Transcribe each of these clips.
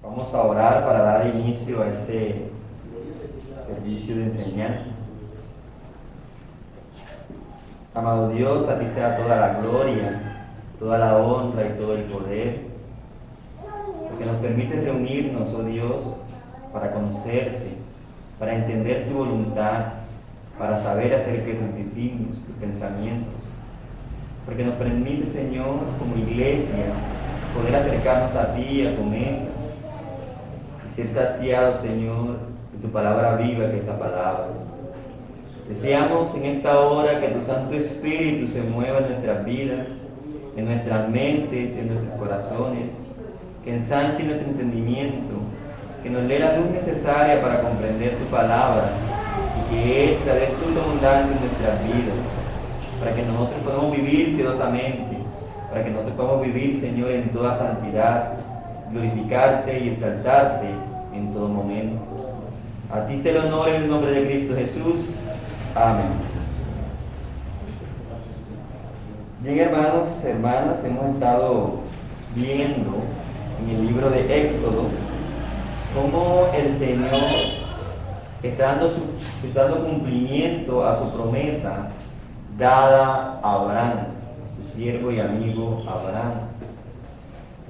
Vamos a orar para dar inicio a este servicio de enseñanza. Amado Dios, a ti sea toda la gloria, toda la honra y todo el poder, porque nos permites reunirnos, oh Dios, para conocerte, para entender tu voluntad, para saber acerca de tus designios, tus pensamientos, porque nos permite, Señor, como iglesia, poder acercarnos a ti, a tu mesa, y ser saciados, Señor, de tu palabra viva, que es la palabra. Deseamos en esta hora que tu Santo Espíritu se mueva en nuestras vidas, en nuestras mentes, en nuestros corazones, que ensanche nuestro entendimiento, que nos dé la luz necesaria para comprender tu palabra y que esta dé fruto abundante en nuestras vidas, para que nosotros podamos vivir piadosamente, para que nosotros podamos vivir, Señor, en toda santidad, glorificarte y exaltarte en todo momento. A ti sea el honor en el nombre de Cristo Jesús. Amén. Bien, hermanos, hermanas, hemos estado viendo en el libro de Éxodo cómo el Señor está dando cumplimiento a su promesa dada a Abraham, su siervo y amigo Abraham,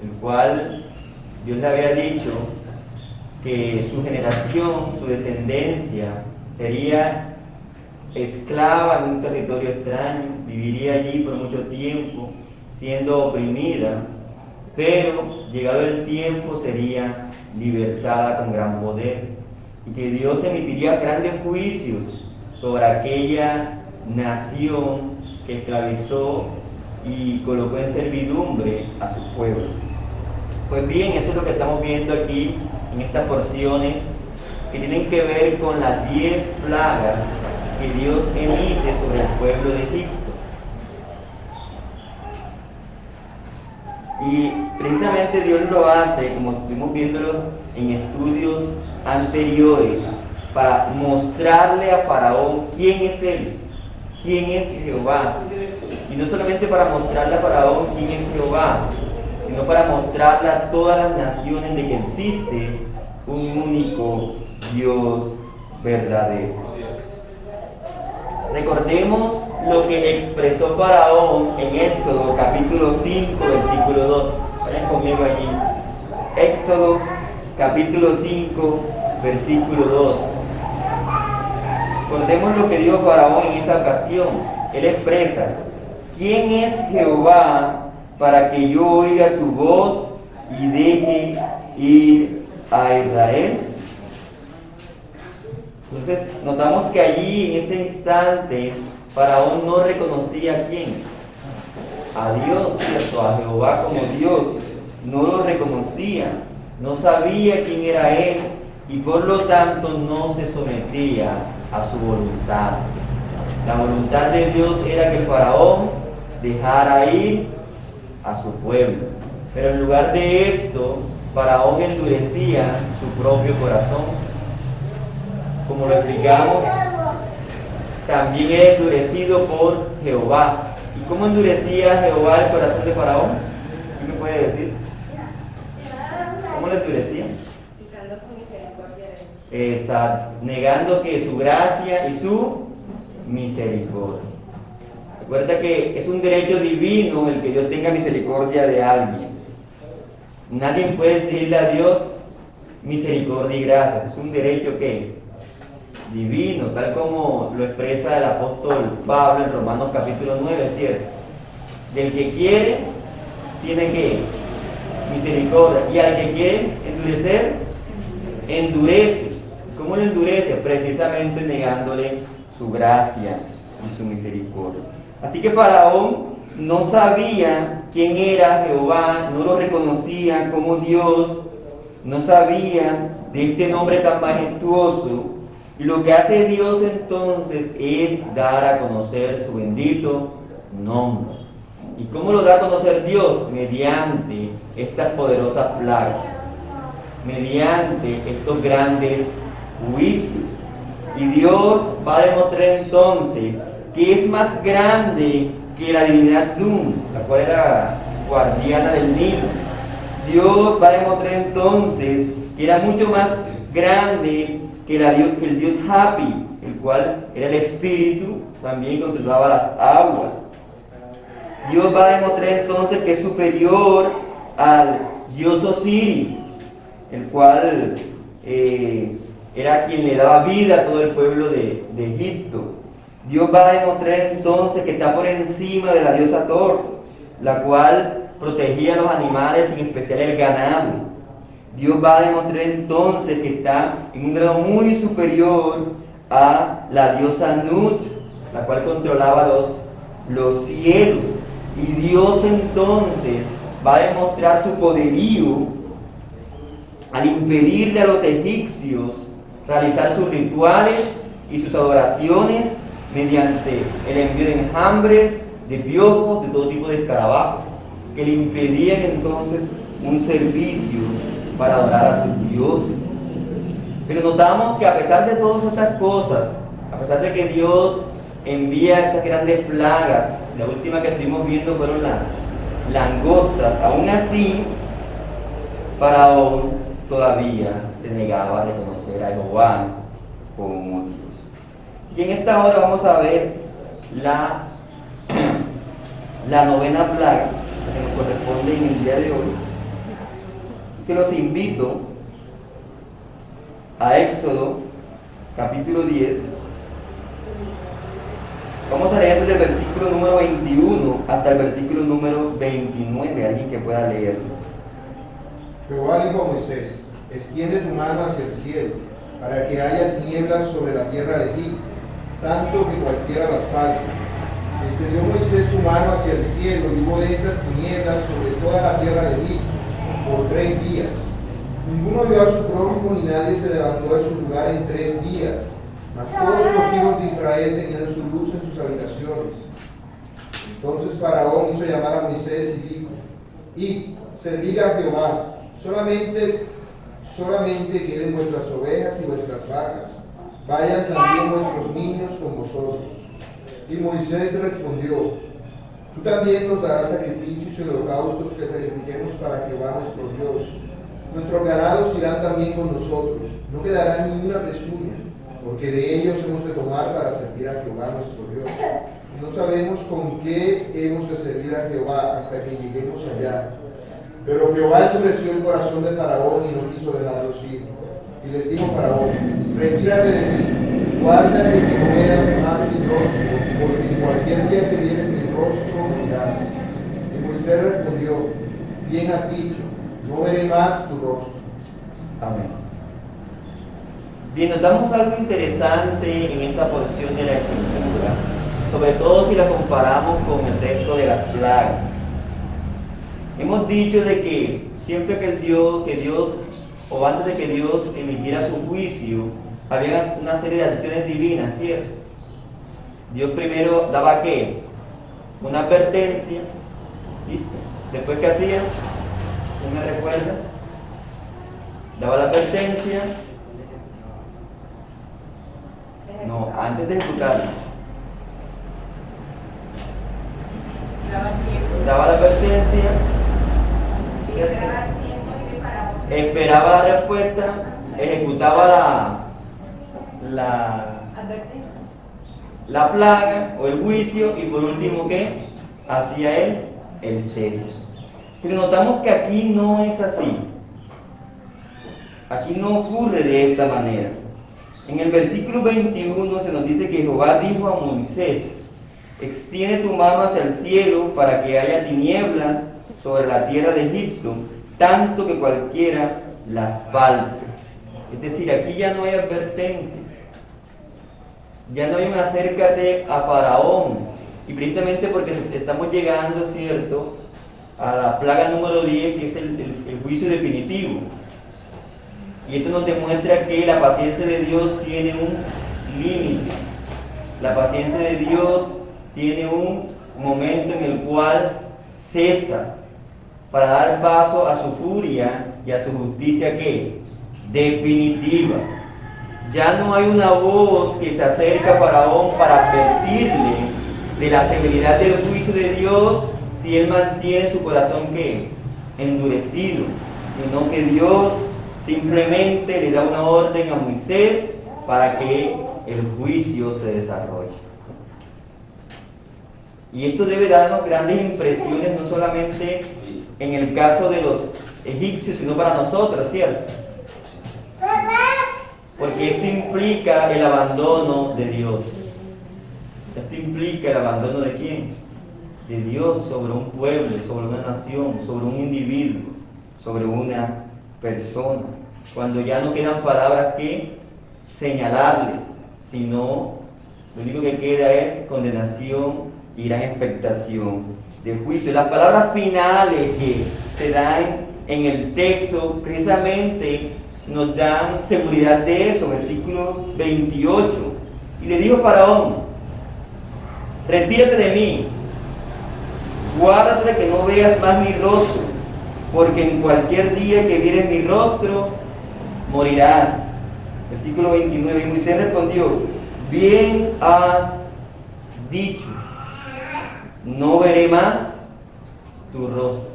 el cual Dios le había dicho que su generación, su descendencia, sería esclava en un territorio extraño, viviría allí por mucho tiempo, siendo oprimida, pero llegado el tiempo sería libertada con gran poder, y que Dios emitiría grandes juicios sobre aquella nación que esclavizó y colocó en servidumbre a su pueblo. Pues bien, eso es lo que estamos viendo aquí en estas porciones que tienen que ver con las 10 plagas que Dios emite sobre el pueblo de Egipto. Y precisamente Dios lo hace, como estuvimos viéndolo en estudios anteriores, para mostrarle a Faraón quién es Él, quién es Jehová. Y no solamente para mostrarle a Faraón quién es Jehová, sino para mostrarle a todas las naciones de que existe un único Dios verdadero. Recordemos lo que expresó Faraón en Éxodo capítulo 5, versículo 2. Vayan conmigo allí. Éxodo capítulo 5, versículo 2. Recordemos lo que dijo Faraón en esa ocasión. Él expresa: ¿quién es Jehová para que yo oiga su voz y deje ir a Israel? Entonces, notamos que allí, en ese instante, Faraón no reconocía a quién. A Dios, ¿cierto? A Jehová como Dios. No lo reconocía, no sabía quién era Él y por lo tanto no se sometía a su voluntad. La voluntad de Dios era que el Faraón dejara ir a su pueblo. Pero en lugar de esto, Faraón endurecía su propio corazón. Como lo explicamos, también es endurecido por Jehová. ¿Y cómo endurecía Jehová el corazón de Faraón? ¿Quién me puede decir? ¿Cómo lo endurecía? Quitando su misericordia de él. Exacto, negando que su gracia y su misericordia. Recuerda que es un derecho divino el que Dios tenga misericordia de alguien. Nadie puede decirle a Dios misericordia y gracias. Es un derecho que divino, tal como lo expresa el apóstol Pablo en Romanos capítulo 9, ¿cierto? Del que quiere, tiene que misericordia, y al que quiere endurecer, endurece. ¿Cómo lo endurece? Precisamente negándole su gracia y su misericordia. Así que Faraón no sabía quién era Jehová, no lo reconocía como Dios, no sabía de este nombre tan majestuoso. Y lo que hace Dios entonces es dar a conocer su bendito nombre. ¿Y cómo lo da a conocer Dios? Mediante estas poderosas plagas, mediante estos grandes juicios. Y Dios va a demostrar entonces que es más grande que la divinidad Nun, la cual era guardiana del Nilo. Dios va a demostrar entonces que era mucho más grande que el Dios Hapi, el cual era el espíritu, también controlaba las aguas. Dios va a demostrar entonces que es superior al Dios Osiris, el cual era quien le daba vida a todo el pueblo de Egipto. Dios va a demostrar entonces que está por encima de la diosa Thor, la cual protegía a los animales, en especial el ganado. Dios va a demostrar entonces que está en un grado muy superior a la diosa Nut, la cual controlaba los cielos. Y Dios entonces va a demostrar su poderío al impedirle a los egipcios realizar sus rituales y sus adoraciones mediante el envío de enjambres, de piojos, de todo tipo de escarabajos, que le impedían entonces un servicio para adorar a sus dioses. Pero notamos que a pesar de todas estas cosas, a pesar de que Dios envía estas grandes plagas, la última que estuvimos viendo fueron las langostas, aún así Faraón todavía se negaba a reconocer a Jehová como Dios. Así que en esta hora vamos a ver la novena plaga que nos corresponde en el día de hoy, que los invito a Éxodo capítulo 10. Vamos a leer desde el versículo número 21 hasta el versículo número 29, alguien que pueda leerlo. Jehová dijo a Moisés: extiende tu mano hacia el cielo, para que haya tinieblas sobre la tierra de Egipto, tanto que cualquiera las palpe. Extendió Moisés su mano hacia el cielo y hubo densas tinieblas sobre toda la tierra de Egipto por 3 días. Ninguno vio a su prójimo ni nadie se levantó de su lugar en 3 días, mas todos los hijos de Israel tenían su luz en sus habitaciones. Entonces Faraón hizo llamar a Moisés y dijo: id, servid a Jehová, solamente queden vuestras ovejas y vuestras vacas, vayan también vuestros niños con vosotros. Y Moisés respondió: tú también nos darás sacrificios y holocaustos que sacrifiquemos para Jehová nuestro Dios. Nuestros ganados irán también con nosotros, no quedará ninguna pezuña, porque de ellos hemos de tomar para servir a Jehová nuestro Dios. Y no sabemos con qué hemos de servir a Jehová hasta que lleguemos allá. Pero Jehová endureció el corazón de Faraón y no quiso dejarlos ir. Y les dijo Faraón: retírate de mí, guárdate que no veas más mi rostro, porque en cualquier día que vienes mi rostro me verás. Y Moisés respondió: bien has dicho, no veré más tu rostro. Amén. Bien, notamos algo interesante en esta porción de la Escritura, sobre todo si la comparamos con el resto de las plagas. Hemos dicho de que siempre que Dios, o antes de que Dios emitiera su juicio, había una serie de acciones divinas, ¿cierto? Dios primero daba ¿qué? Una advertencia, ¿listo? Después, ¿qué hacía? ¿Quién me recuerda? Daba la advertencia. No, antes de ejecutarla. Daba la advertencia. Esperaba la respuesta, ejecutaba la plaga o el juicio y por último, ¿qué? Hacía él el cese. Pero notamos que aquí no es así. Aquí no ocurre de esta manera. En el versículo 21 se nos dice que Jehová dijo a Moisés: extiende tu mano hacia el cielo para que haya tinieblas sobre la tierra de Egipto, tanto que cualquiera las palpe. Es decir, aquí ya no hay advertencia, ya no hay un acércate a Faraón, y precisamente porque estamos llegando, ¿cierto?, a la plaga número 10, que es el juicio definitivo. Y esto nos demuestra que la paciencia de Dios tiene un límite. La paciencia de Dios tiene un momento en el cual cesa para dar paso a su furia y a su justicia que definitiva. Ya no hay una voz que se acerca a Faraón para advertirle de la severidad del juicio de Dios si él mantiene su corazón ¿qué? endurecido, sino que Dios simplemente le da una orden a Moisés para que el juicio se desarrolle. Y esto debe darnos grandes impresiones, no solamente en el caso de los egipcios, sino para nosotros, ¿cierto? Porque esto implica el abandono de Dios. Esto implica el abandono de quién? De Dios sobre un pueblo, sobre una nación, sobre un individuo, sobre una persona. Cuando ya no quedan palabras que señalarles, sino lo único que queda es condenación y gran expectación de juicio. Las palabras finales que se dan en el texto precisamente nos dan seguridad de eso. Versículo 28. Y le dijo Faraón: retírate de mí, guárdate de que no veas más mi rostro, porque en cualquier día que vieres mi rostro, morirás. Versículo 29. Y Moisés respondió: bien has dicho, no veré más tu rostro.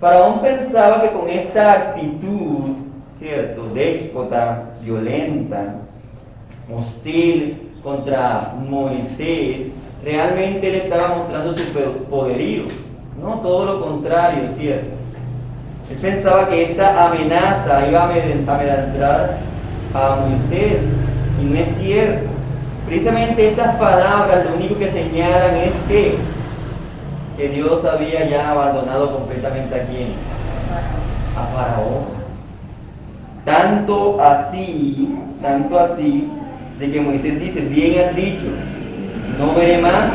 Faraón pensaba que con esta actitud, ¿cierto?, déspota, violenta, hostil contra Moisés, realmente él estaba mostrando su poderío. No, todo lo contrario, ¿cierto? Él pensaba que esta amenaza iba a amedrentar a Moisés, y no es cierto. Precisamente estas palabras lo único que señalan es que Dios había ya abandonado completamente a quién, a Faraón. Tanto así, de que Moisés dice: bien has dicho, no veré más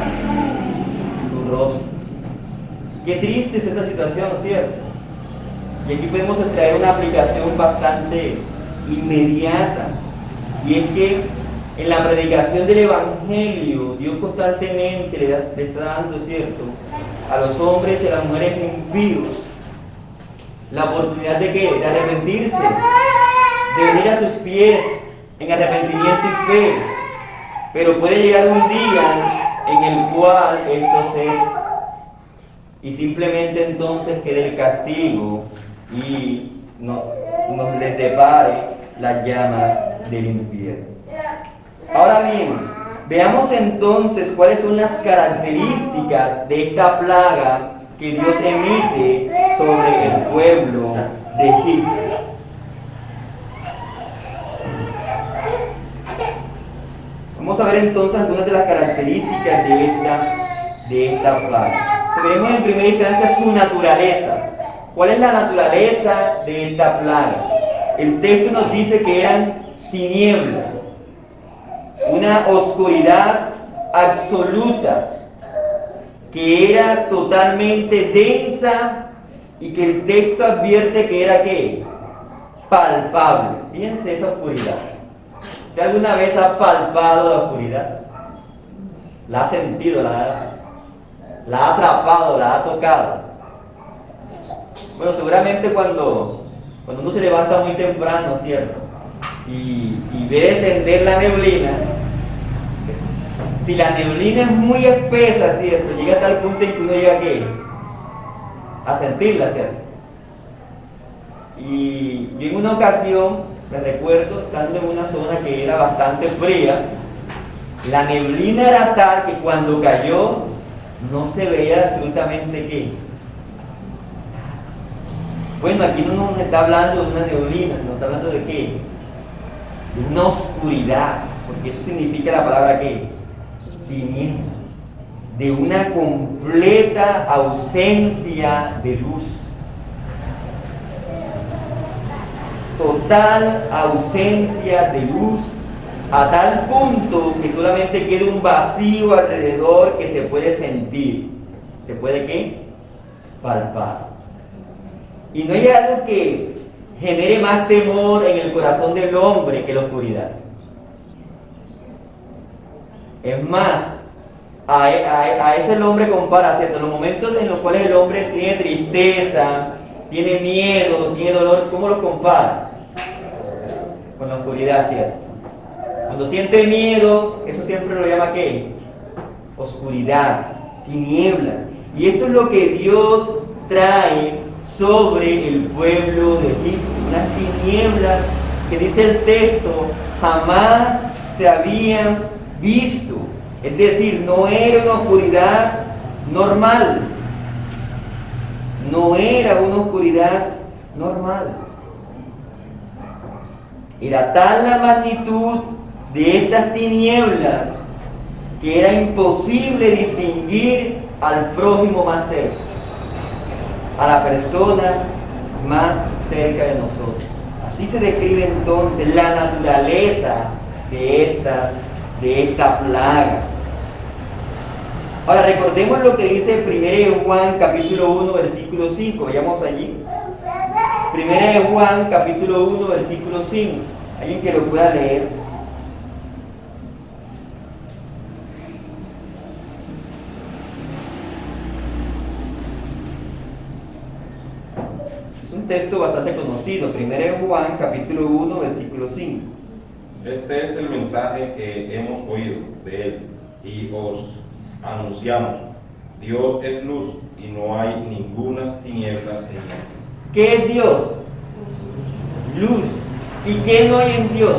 tu rostro. Qué triste es esta situación, ¿cierto? Y aquí podemos extraer una aplicación bastante inmediata, y es que en la predicación del Evangelio Dios constantemente le está dando, ¿cierto?, a los hombres y a las mujeres impíos la oportunidad de ¿qué? De arrepentirse, de venir a sus pies en arrepentimiento y fe. Pero puede llegar un día en el cual esto cesa y simplemente entonces quede el castigo y nos les depare las llamas del infierno. Ahora bien, veamos entonces cuáles son las características de esta plaga que Dios emite sobre el pueblo de Egipto. Vamos a ver entonces algunas de las características de esta plaga. Veremos en primera instancia su naturaleza. ¿Cuál es la naturaleza de esta plaga? El texto nos dice que eran tinieblas, una oscuridad absoluta, que era totalmente densa y que el texto advierte que era ¿qué? Palpable. Fíjense esa oscuridad. ¿Usted alguna vez ha palpado la oscuridad? ¿La ha sentido? ¿La ha atrapado? ¿La ha tocado? Bueno, seguramente cuando uno se levanta muy temprano, ¿cierto?, y ve descender la neblina, si la neblina es muy espesa, ¿cierto?, llega a tal punto en que uno llega a sentirla, ¿cierto? Y yo en una ocasión, me recuerdo, estando en una zona que era bastante fría, la neblina era tal que cuando cayó no se veía absolutamente qué. Bueno, aquí no nos está hablando de una neblina, sino está hablando de qué, de una oscuridad, porque eso significa la palabra qué, tiniebla, de una completa ausencia de luz, total ausencia de luz, a tal punto que solamente queda un vacío alrededor que se puede sentir, se puede ¿qué? Palpar. Y no hay algo que genere más temor en el corazón del hombre que la oscuridad. Es más, a ese el hombre compara, ¿cierto?, los momentos en los cuales el hombre tiene tristeza, tiene miedo, tiene dolor, ¿cómo los compara? Con la oscuridad, ¿cierto? Cuando siente miedo, eso siempre lo llama ¿qué? Oscuridad, tinieblas. Y esto es lo que Dios trae sobre el pueblo de Egipto. Unas tinieblas que dice el texto jamás se habían visto. Es decir, no era una oscuridad normal. No era una oscuridad normal. Era tal la magnitud de estas tinieblas que era imposible distinguir al prójimo más cerca, a la persona más cerca de nosotros. Así se describe entonces la naturaleza de esta plaga. Ahora recordemos lo que dice 1 Juan capítulo 1 versículo 5. Vayamos allí. 1 Juan capítulo 1 versículo 5. ¿Alguien que lo pueda leer? Es un texto bastante conocido. 1 Juan capítulo 1 versículo 5. Este es el mensaje que hemos oído de él y os anunciamos. Dios es luz y no hay ningunas tinieblas en él. ¿Qué es Dios? Luz. ¿Y qué no hay en Dios?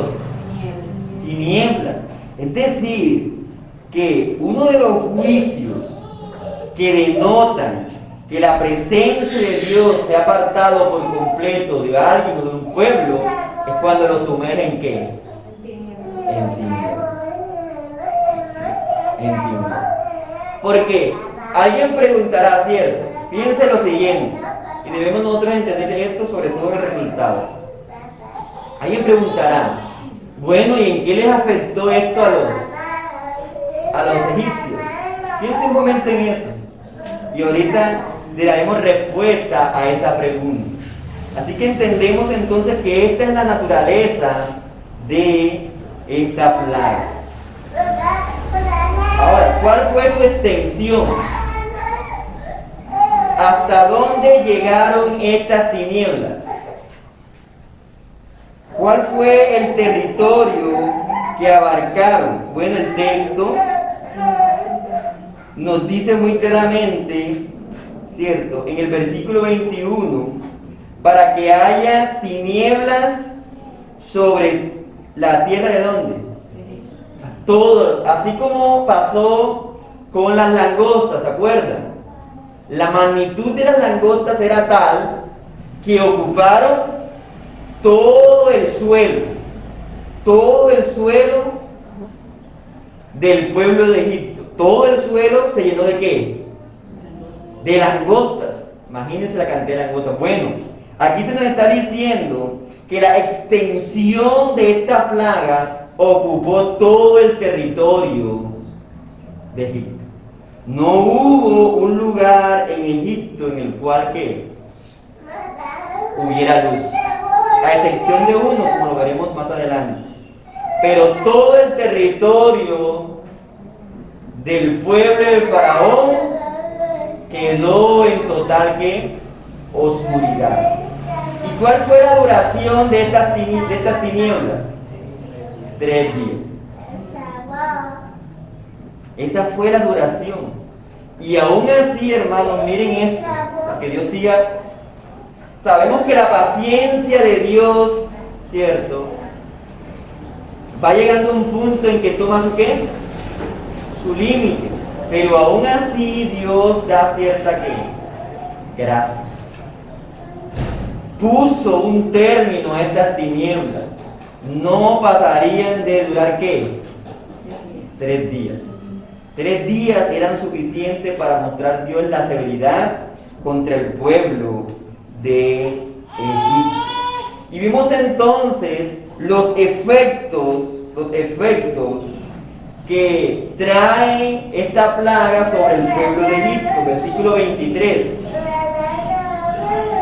Tiniebla. Es decir, que uno de los juicios que denotan que la presencia de Dios se ha apartado por completo de alguien o de un pueblo es cuando lo sumerge en ¿qué? En tinieblas. En tinieblas. Porque alguien preguntará, ¿cierto? Piense lo siguiente, y debemos nosotros entender esto, sobre todo el resultado. Alguien preguntará, bueno, ¿y en qué les afectó esto a los egipcios? Piense un momento en eso. Y ahorita le daremos respuesta a esa pregunta. Así que entendemos entonces que esta es la naturaleza de esta plaga. Ahora, ¿cuál fue su extensión? ¿Hasta dónde llegaron estas tinieblas? ¿Cuál fue el territorio que abarcaron? Bueno, el texto nos dice muy claramente, ¿cierto? En el versículo 21, para que haya tinieblas sobre la tierra ¿de dónde? Todo, así como pasó con las langostas, ¿se acuerdan? La magnitud de las langostas era tal que ocuparon todo el suelo del pueblo de Egipto. Todo el suelo se llenó ¿de qué? De langostas. Imagínense la cantidad de langostas. Bueno, aquí se nos está diciendo que la extensión de esta plaga ocupó todo el territorio de Egipto. No hubo un lugar en Egipto en el cual ¿qué? Hubiera luz, a excepción de uno, como lo veremos más adelante. Pero todo el territorio del pueblo del faraón quedó en total ¿qué? Oscuridad. ¿Y cuál fue la duración de estas tinieblas? 3 días. Esa fue la duración. Y aún así, hermanos, miren esto, para que Dios siga. Sabemos que la paciencia de Dios, ¿cierto? Va llegando a un punto en que toma su ¿qué? Su límite. Pero aún así Dios da cierta ¿qué? Gracia. Puso un término a estas tinieblas. No pasarían de durar ¿qué? 3 días. 3 días eran suficientes para mostrar Dios la severidad contra el pueblo de Egipto. Y vimos entonces los efectos que trae esta plaga sobre el pueblo de Egipto. Versículo 23.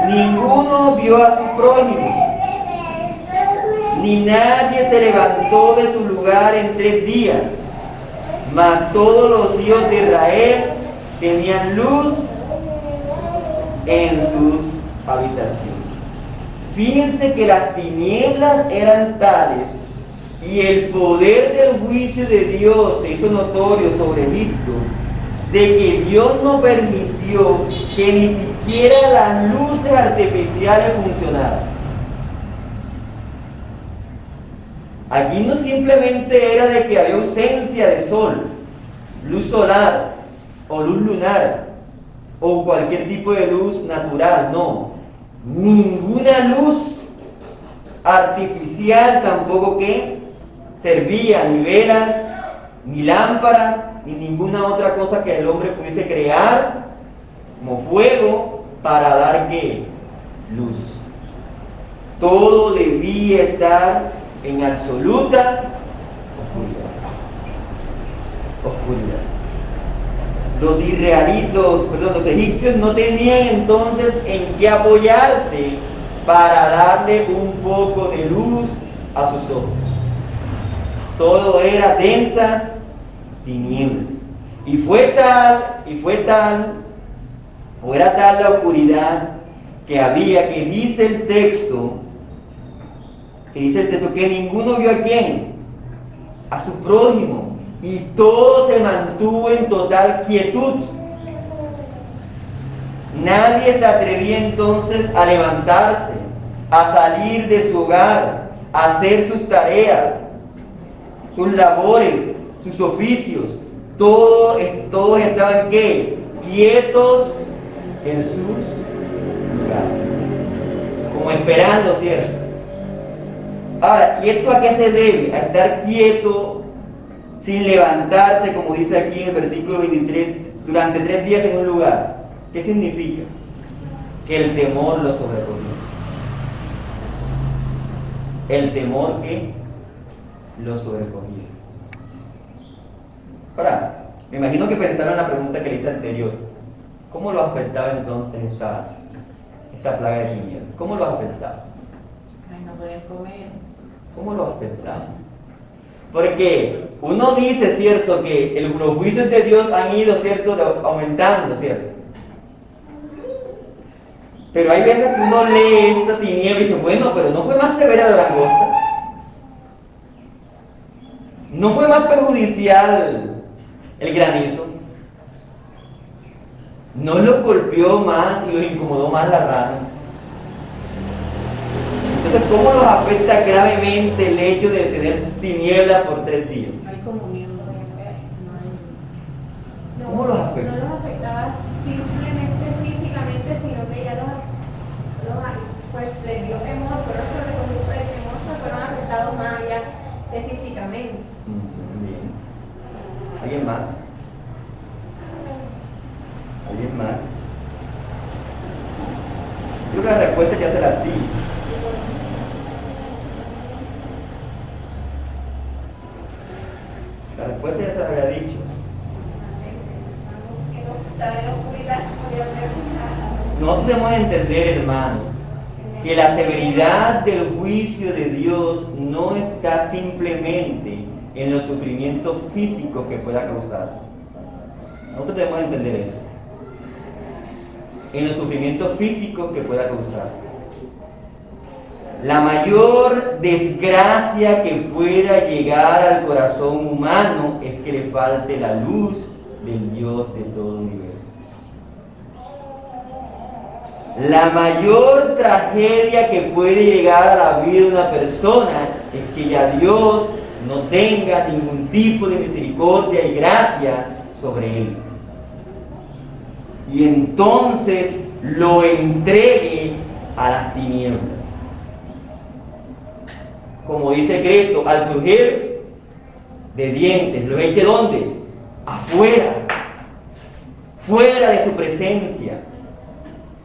Ninguno vio a su prójimo, ni nadie se levantó de su lugar en 3 días. Mas todos los hijos de Israel tenían luz en sus habitaciones. Fíjense que las tinieblas eran tales y el poder del juicio de Dios se hizo notorio sobre Egipto, de que Dios no permitió que ni siquiera las luces artificiales funcionaran. Aquí no simplemente era de que había ausencia de sol, luz solar o luz lunar o cualquier tipo de luz natural, no. Ninguna luz artificial tampoco que servía, ni velas, ni lámparas, ni ninguna otra cosa que el hombre pudiese crear como fuego para dar ¿qué? Luz. Todo debía estar en absoluta oscuridad. Los egipcios no tenían entonces en qué apoyarse para darle un poco de luz a sus ojos. Todo era densas tinieblas. Y fue tal, o era tal la oscuridad que había, que dice el texto, que ninguno vio a quién, a su prójimo, y todo se mantuvo en total quietud. Nadie se atrevía entonces a levantarse, a salir de su hogar, a hacer sus tareas, sus labores, sus oficios. Todos estaban ¿qué? Quietos en sus lugares, como esperando, ¿cierto? Ahora, ¿y esto a qué se debe? A estar quieto, sin levantarse, como dice aquí en el versículo 23, durante 3 días en un lugar. ¿Qué significa? Que el temor lo sobrecogió. El temor que lo sobrecogía. Ahora, me imagino que pensaron en la pregunta que le hice anterior. ¿Cómo lo afectaba entonces esta plaga de tinieblas? ¿Cómo lo afectaba? Ay, no pueden comer. ¿Cómo lo afectaba? Porque uno dice, ¿cierto?, que los juicios de Dios han ido, ¿cierto?, aumentando, ¿cierto? Pero hay veces que uno lee esta tiniebla y dice, bueno, pero no fue más severa la langosta. No fue más perjudicial el granizo. No los golpeó más y los incomodó más la rana. Entonces, ¿cómo los afecta gravemente el hecho de tener tinieblas por 3 días? No hay comunión. ¿Cómo los afecta? No los afectaba simplemente físicamente, sino que ya pues les dio temor, fueron sobrecogidos de temor, pues fueron afectados más allá de físicamente. Bien. ¿Alguien más? ¿Alguien más? Yo creo que la respuesta ya se la di. La respuesta ya se la había dicho. No debemos entender, hermano, que la severidad del juicio de Dios no está simplemente en los sufrimientos físicos que pueda causar. Nosotros debemos entender eso. En los sufrimientos físicos que pueda causar. La mayor desgracia que pueda llegar al corazón humano es que le falte la luz del Dios de todo universo. La mayor tragedia que puede llegar a la vida de una persona es que ya Dios no tenga ningún tipo de misericordia y gracia sobre él. Y entonces lo entregue a las tinieblas. Como dice Creto, al crujir de dientes, lo eche ¿dónde? Afuera. Fuera de su presencia.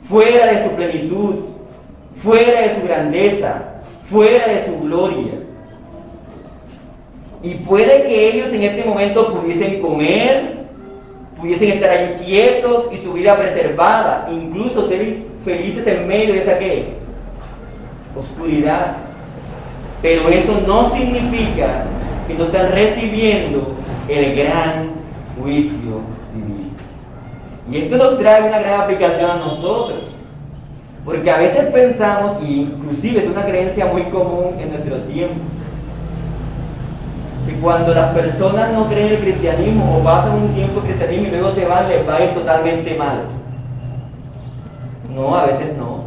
Fuera de su plenitud, fuera de su grandeza, fuera de su gloria. Y puede que ellos en este momento pudiesen comer, pudiesen estar ahí quietos y su vida preservada, incluso ser felices en medio de esa ¿qué? Oscuridad. Pero eso no significa que no están recibiendo el gran juicio divino. Y esto nos trae una gran aplicación a nosotros, porque a veces pensamos, y inclusive es una creencia muy común en nuestro tiempo, que cuando las personas no creen el cristianismo o pasan un tiempo en cristianismo y luego se van, les va a ir totalmente mal. No, a veces no.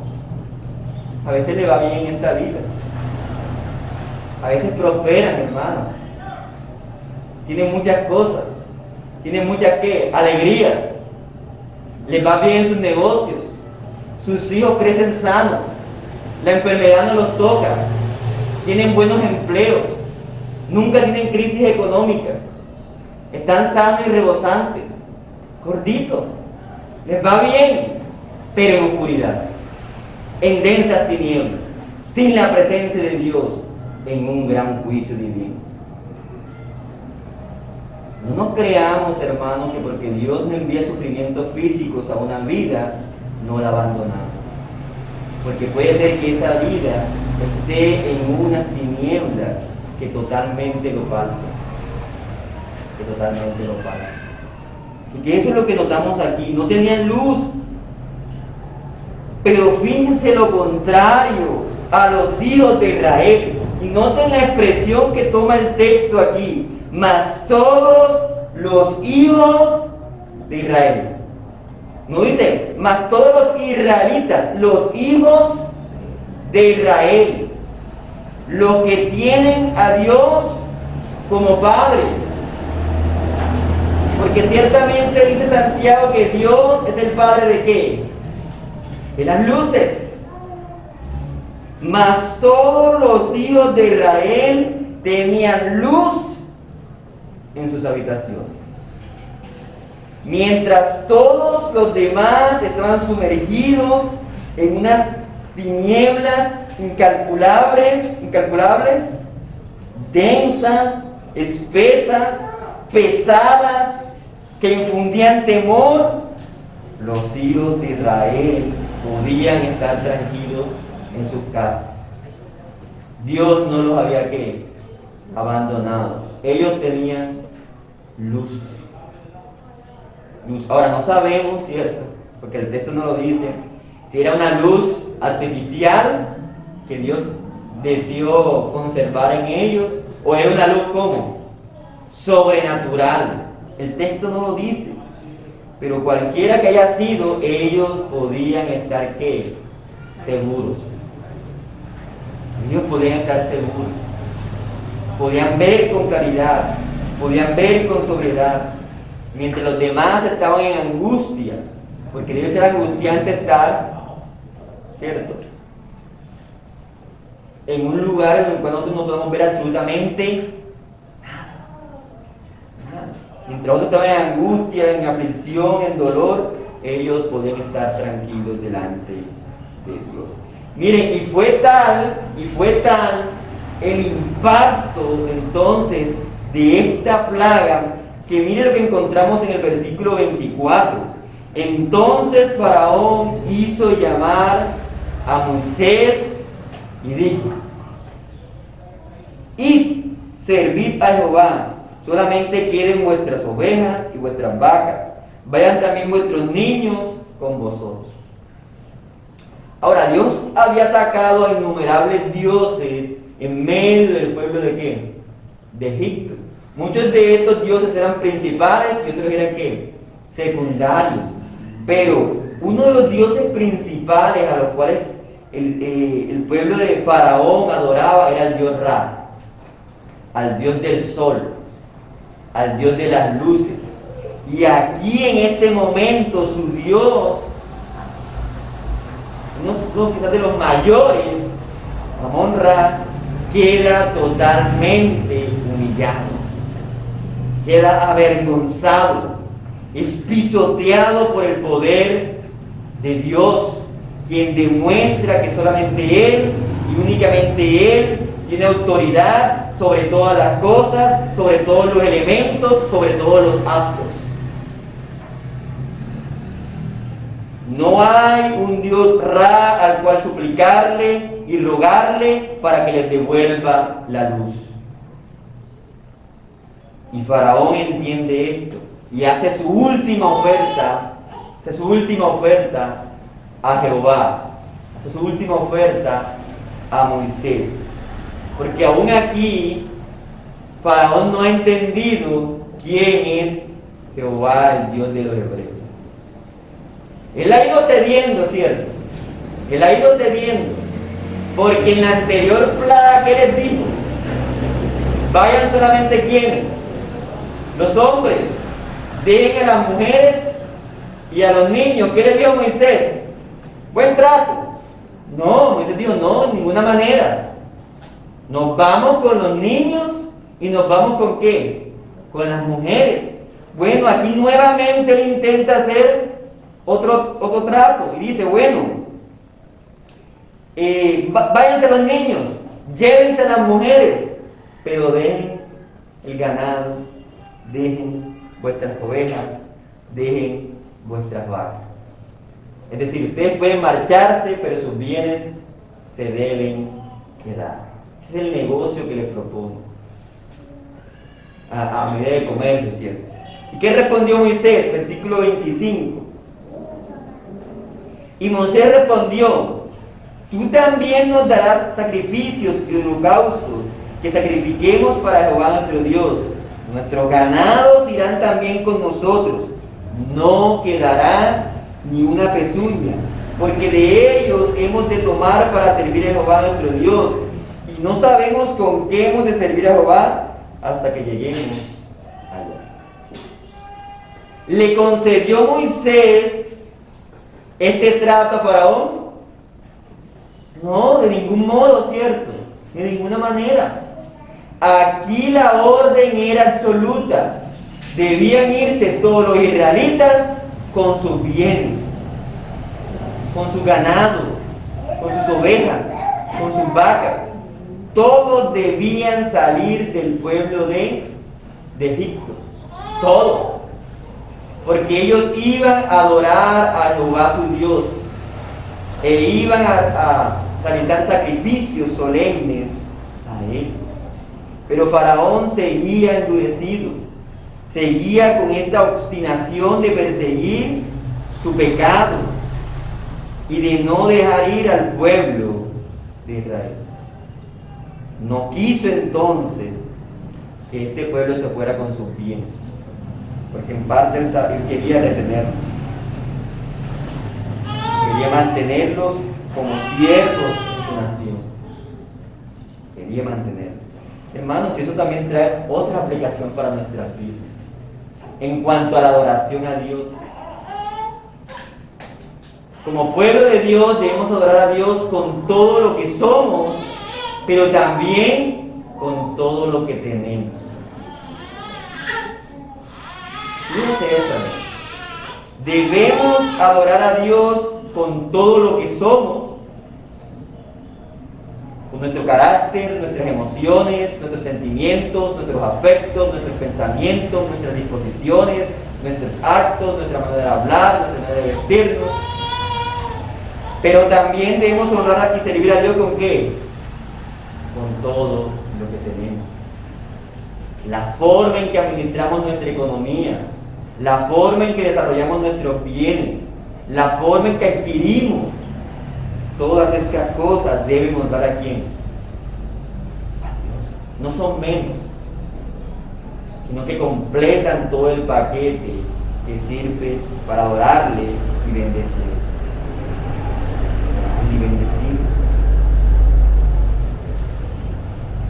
A veces le va bien en esta vida. A veces prosperan, hermanos. Tienen muchas cosas. Tienen muchas, ¿qué? Alegrías. Les va bien en sus negocios. Sus hijos crecen sanos. La enfermedad no los toca. Tienen buenos empleos. Nunca tienen crisis económicas. Están sanos y rebosantes. Gorditos. Les va bien, pero en oscuridad. En densas tinieblas. Sin la presencia de Dios. En un gran juicio divino. No nos creamos, hermanos, que porque Dios no envía sufrimientos físicos a una vida, no la abandonamos. Porque puede ser que esa vida esté en unas tinieblas que totalmente lo faltan. Que totalmente lo faltan. Así que eso es lo que notamos aquí. No tenían luz. Pero fíjense lo contrario a los hijos de Israel. Y noten la expresión que toma el texto aquí. Mas todos los hijos de Israel. No dice, mas todos los israelitas, los hijos de Israel, los que tienen a Dios como Padre. Porque ciertamente dice Santiago que Dios es el Padre de ¿qué? De las luces. Mas todos los hijos de Israel tenían luz en sus habitaciones. Mientras todos los demás estaban sumergidos en unas tinieblas incalculables, densas, espesas, pesadas, que infundían temor, los hijos de Israel podían estar tranquilos en sus casas. Dios no los había abandonado. Ellos tenían luz. Ahora no sabemos, ¿cierto? Porque el texto no lo dice, si era una luz artificial que Dios deseó conservar en ellos, o era una luz ¿cómo? Sobrenatural. El texto no lo dice, pero cualquiera que haya sido, ellos podían estar ¿qué? Seguros. Ellos podían estar seguros. Podían ver con claridad, podían ver con sobriedad. Mientras los demás estaban en angustia, porque debe ser angustiante estar, ¿cierto?, en un lugar en el cual nosotros no podemos ver absolutamente nada. Mientras otros estaban en angustia, en aflicción, en dolor, ellos podían estar tranquilos delante de Dios. Miren, y fue tal el impacto entonces de esta plaga, que mire lo que encontramos en el versículo 24. Entonces Faraón hizo llamar a Moisés y dijo: Id, servid a Jehová, solamente queden vuestras ovejas y vuestras vacas, vayan también vuestros niños con vosotros. Ahora, Dios había atacado a innumerables dioses en medio del pueblo de ¿qué? De Egipto. Muchos de estos dioses eran principales y otros eran ¿qué? Secundarios. Pero uno de los dioses principales a los cuales el pueblo de Faraón adoraba era el dios Ra, al dios del sol, al dios de las luces. Y aquí en este momento su dios, uno quizás de los mayores, Amon-Ra, queda totalmente humillado. Queda avergonzado, es pisoteado por el poder de Dios, quien demuestra que solamente Él y únicamente Él tiene autoridad sobre todas las cosas, sobre todos los elementos, sobre todos los astros. No hay un Dios Ra al cual suplicarle y rogarle para que les devuelva la luz. Y Faraón entiende esto y hace su última oferta, a Jehová, hace su última oferta a Moisés. Porque aún aquí Faraón no ha entendido quién es Jehová, el Dios de los hebreos. Él ha ido cediendo, ¿cierto? Él ha ido cediendo, porque en la anterior plaga que les dijo, vayan solamente quienes, los hombres, dejen a las mujeres y a los niños. ¿Qué les dijo Moisés? Buen trato. No, Moisés dijo, no, de ninguna manera. Nos vamos con los niños y nos vamos con ¿qué? Con las mujeres. Bueno, aquí nuevamente él intenta hacer otro trato y dice, bueno, váyanse los niños, llévense las mujeres, pero dejen el ganado, dejen vuestras ovejas, dejen vuestras vacas. Es decir, ustedes pueden marcharse, pero sus bienes se deben quedar. Ese es el negocio que les propone a medida de comercio, ¿cierto? ¿Y qué respondió Moisés? Versículo 25. Y Moisés respondió, tú también nos darás sacrificios y holocaustos que sacrifiquemos para Jehová nuestro Dios. Nuestros ganados irán también con nosotros. No quedará ni una pezuña, porque de ellos hemos de tomar para servir a Jehová nuestro Dios. Y no sabemos con qué hemos de servir a Jehová hasta que lleguemos allá. ¿Le concedió Moisés este trato a Faraón? No, de ningún modo, ¿cierto? De ninguna manera. Aquí la orden era absoluta. Debían irse todos los israelitas con sus bienes, con su ganado, con sus ovejas, con sus vacas. Todos debían salir del pueblo de Egipto. Todos. Porque ellos iban a adorar a Jehová su Dios. E iban a realizar sacrificios solemnes a él. Pero Faraón seguía endurecido. Seguía con esta obstinación de perseguir su pecado y de no dejar ir al pueblo de Israel. No quiso entonces que este pueblo se fuera con sus bienes, porque en parte él quería retenerlos, quería mantenerlos como siervos en su nación, quería mantenerlos. Hermanos, y eso también trae otra aplicación para nuestras vidas en cuanto a la adoración a Dios. Como pueblo de Dios debemos adorar a Dios con todo lo que somos, pero también con todo lo que tenemos. Fíjense eso. Debemos adorar a Dios con todo lo que somos, con nuestro carácter, nuestras emociones, nuestros sentimientos, nuestros afectos, nuestros pensamientos, nuestras disposiciones, nuestros actos, nuestra manera de hablar, nuestra manera de vestirnos. Pero también debemos honrar y servir a Dios ¿con qué? Con todo lo que tenemos. La forma en que administramos nuestra economía, la forma en que desarrollamos nuestros bienes, la forma en que adquirimos todas estas cosas debemos dar a quién? A Dios. No son menos, sino que completan todo el paquete que sirve para adorarle y bendecir. Y bendecir.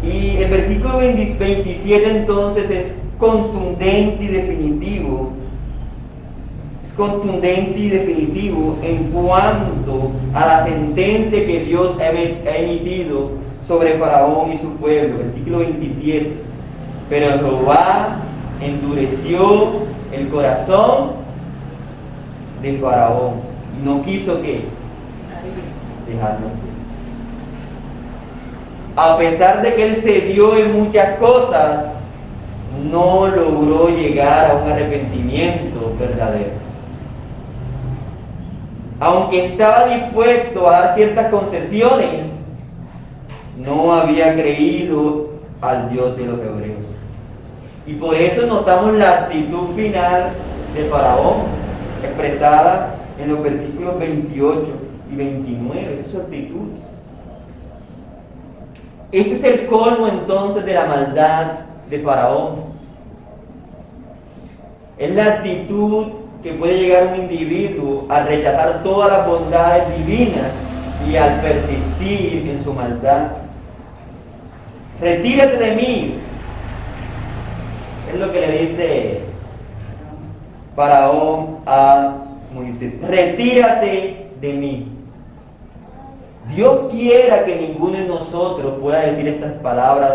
Y el versículo 27 entonces es contundente y definitivo. Es contundente y definitivo en cuanto a la sentencia que Dios ha emitido sobre Faraón y su pueblo. Versículo 27. Pero Jehová endureció el corazón de Faraón y no quiso que dejarlo. A pesar de que él cedió en muchas cosas, no logró llegar a un arrepentimiento verdadero. Aunque estaba dispuesto a dar ciertas concesiones, no había creído al Dios de los hebreos. Y por eso notamos la actitud final de Faraón, expresada en los versículos 28 y 29. Esa es su actitud. Este es el colmo entonces de la maldad de Faraón. Es la actitud que puede llegar un individuo a rechazar todas las bondades divinas y al persistir en su maldad. Retírate de mí. Es lo que le dice Faraón a Moisés. Retírate de mí. Dios quiera que ninguno de nosotros pueda decir estas palabras,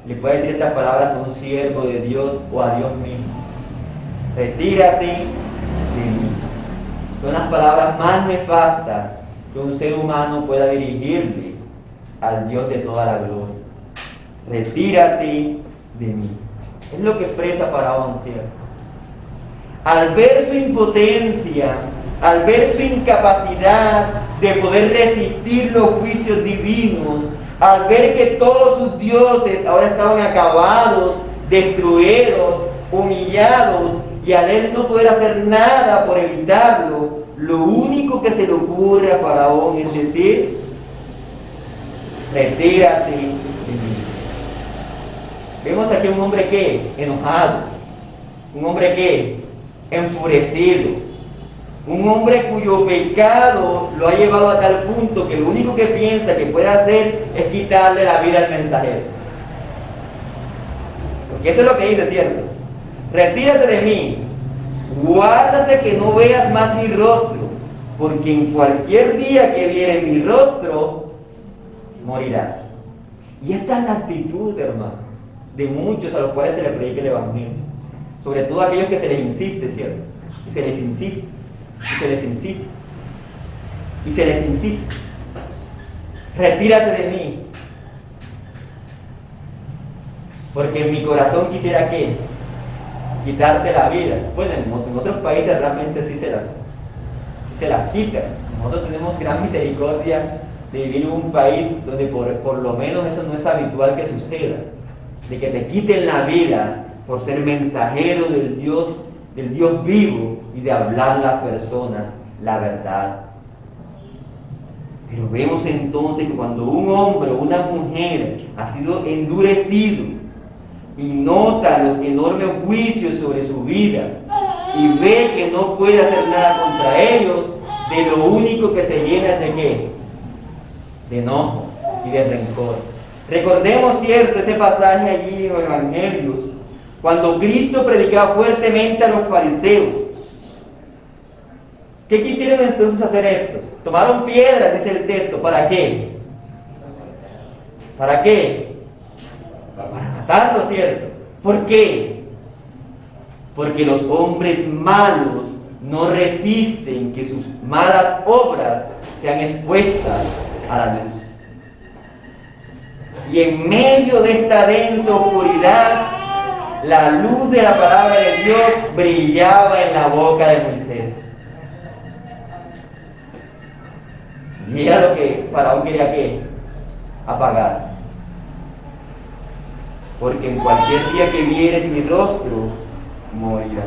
le pueda decir estas palabras a un siervo de Dios o a Dios mismo. Retírate de mí. Son las palabras más nefastas que un ser humano pueda dirigirle al Dios de toda la gloria. Retírate de mí. Es lo que expresa Faraón, ¿cierto? Al ver su impotencia, al ver su incapacidad de poder resistir los juicios divinos, al ver que todos sus dioses ahora estaban acabados, destruidos, humillados, y al él no poder hacer nada por evitarlo, lo único que se le ocurre a Faraón es decir: retírate de mí. Vemos aquí un hombre que enojado, un hombre que enfurecido, un hombre cuyo pecado lo ha llevado a tal punto que lo único que piensa que puede hacer es quitarle la vida al mensajero. Porque eso es lo que dice, ¿cierto? Retírate de mí, guárdate que no veas más mi rostro, porque en cualquier día que viere mi rostro, morirás. Y esta es la actitud, hermano, de muchos a los cuales se les predica el Evangelio. Sobre todo aquellos que se les insiste, ¿cierto? Y se les insiste, y se les insiste, y se les insiste. Retírate de mí. Porque en mi corazón quisiera que quitarte la vida. Bueno, en otros países realmente sí se las quitan. Nosotros tenemos gran misericordia de vivir en un país donde por lo menos eso no es habitual que suceda. De que te quiten la vida por ser mensajero del Dios vivo y de hablar a las personas la verdad. Pero vemos entonces que cuando un hombre o una mujer ha sido endurecido y nota los enormes juicios sobre su vida y ve que no puede hacer nada contra ellos, de lo único que se llena es de ¿qué? De enojo y de rencor. Recordemos, cierto, ese pasaje allí en los Evangelios, cuando Cristo predicaba fuertemente a los fariseos. ¿Qué quisieron entonces hacer esto? Tomaron piedras, dice el texto. ¿Para qué? ¿Para qué? Para matarlo, ¿cierto? ¿Por qué? Porque los hombres malos no resisten que sus malas obras sean expuestas a la luz. Y en medio de esta densa oscuridad, la luz de la palabra de Dios brillaba en la boca de Moisés. Y era lo que Faraón quería que apagar. Porque en cualquier día que vieres mi rostro, morirás.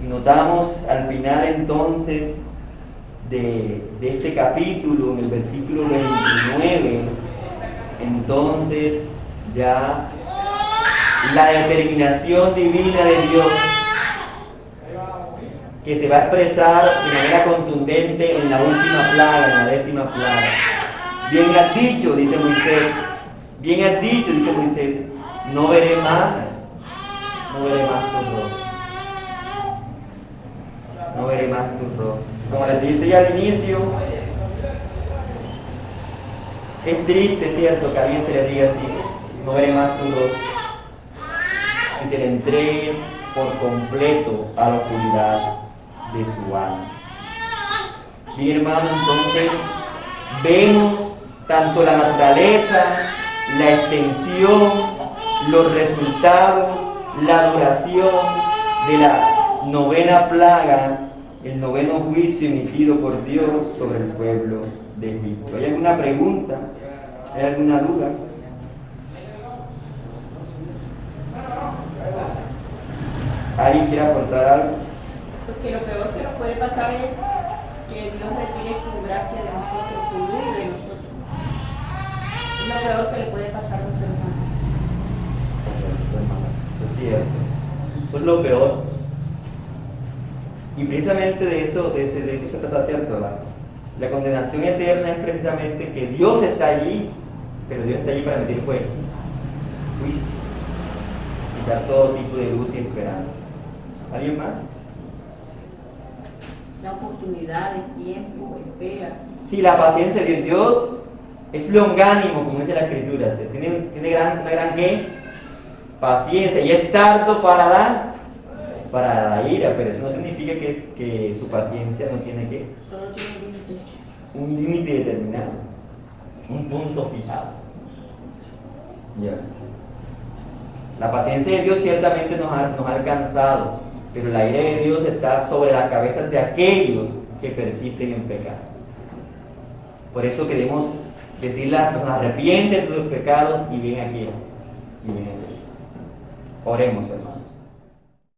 Y notamos al final entonces de este capítulo, en el versículo 29, entonces ya la determinación divina de Dios, que se va a expresar de manera contundente en la última plaga, en la 10ª plaga. Bien has dicho, dice Moisés, bien has dicho, dice Moisés, no veré más tu rostro. No veré más tu rostro. Como les dice ya al inicio, es triste, ¿cierto?, que a alguien se le diga así, no veré más tu rostro, y se le entregue por completo a la oscuridad de su alma. Sí, hermano, entonces vemos tanto la naturaleza, la extensión, los resultados, la duración de la 9ª plaga, el 9º juicio emitido por Dios sobre el pueblo de Egipto. ¿Hay alguna pregunta? ¿Hay alguna duda? ¿Alguien quiere aportar algo? Porque lo peor que nos puede pasar es que Dios retire su gracia de nosotros, su luz de nosotros. Es lo peor que le puede pasar a los hermanos. Es cierto. Pues lo peor. Y precisamente de eso se trata, ¿cierto? La condenación eterna es precisamente que Dios está allí, pero Dios está allí para meter fuego, juicio, quitar todo tipo de luz y esperanza. ¿Alguien más? La oportunidad, el tiempo, espera. Sí, la paciencia de Dios es longánimo, como dice la Escritura. Tiene una gran ¿qué? Paciencia, y es tardo para la ira, pero eso no significa que su paciencia no tiene ¿qué? Todo tiene límites. Un límite determinado, un punto fijado. Ya. La paciencia de Dios ciertamente nos ha alcanzado, pero la ira de Dios está sobre las cabezas de aquellos que persisten en pecado. Por eso queremos decirle, arrepiente de tus pecados y ven aquí. Oremos, hermanos.